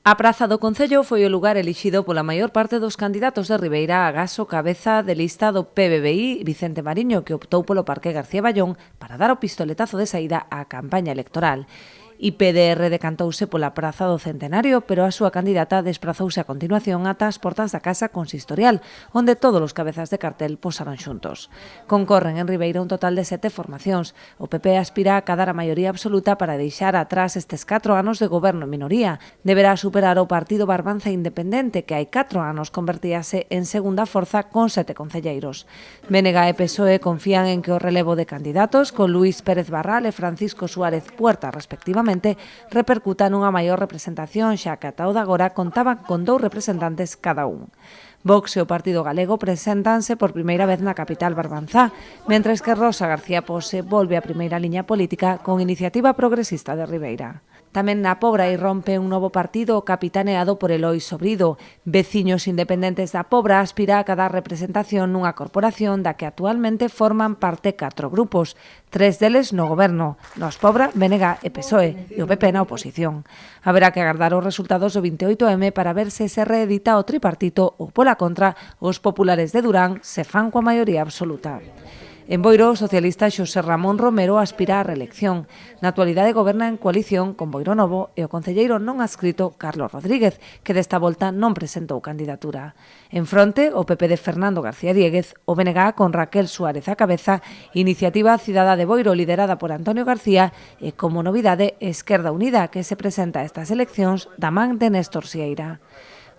A Praza do Concello foi o lugar elixido pola maior parte dos candidatos de Ribeira a gaso cabeza de lista do PBBI, Vicente Mariño, que optou polo Parque García Ballón para dar o pistoletazo de saída á campaña electoral. IPDR decantouse pola Praza do Centenario, pero a súa candidata desprazouse a continuación ata as portas da Casa Consistorial, onde todos os cabezas de cartel posaron xuntos. Concorren en Ribeira un total de 7 formacións. O PP aspira a cadar a maioría absoluta para deixar atrás estes 4 anos de goberno en minoría. Deberá superar o Partido Barbanza Independente, que hai 4 anos convertíase en segunda forza con 7 concelleiros. BNG e PSOE confían en que o relevo de candidatos, con Luís Pérez Barral e Francisco Suárez Puerta, respectivamente, repercuta nunha maior representación, xa que ata o de agora contaban con 2 representantes cada un. Vox e o Partido Galego preséntanse por primeira vez na capital barbanzá, mentres que Rosa García Pose volve á primeira liña política con Iniciativa Progresista de Ribeira. Tamén na Pobra irrompe un novo partido capitaneado por Eloi Sobrido. Veciños Independentes da Pobra aspira a cadar representación nunha corporación da que actualmente forman parte 4 grupos, 3 deles no goberno, Nós Pobra, BNG e PSOE, e o PP na oposición. Haberá que agardar os resultados do 28M para ver se se reedita o tripartito ou, pola contra, os populares de Durán se fan coa maioría absoluta. En Boiro, o socialista Xosé Ramón Romero aspira á reelección. Na actualidade goberna en coalición con Boiro Novo e o concelleiro non adscrito Carlos Rodríguez, que desta volta non presentou candidatura. En fronte, o PP de Fernando García Diéguez, o BNG con Raquel Suárez á cabeza, Iniciativa Cidadá de Boiro liderada por Antonio García e, como novidade, Esquerda Unida, que se presenta a estas eleccións da man de Néstor Sieira.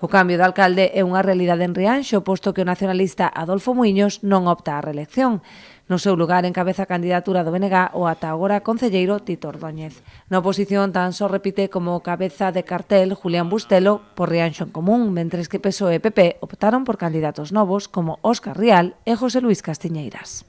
O cambio de alcalde é unha realidade en Rianxo, posto que o nacionalista Adolfo Muiños non opta á reelección. No seu lugar encabeza a candidatura do BNG o ata agora concelleiro Tito Ordóñez. Na oposición tan só repite como cabeza de cartel Julián Bustelo por Rianxo en Común, mentres que PSOE e PP optaron por candidatos novos como Óscar Rial e José Luís Castiñeiras.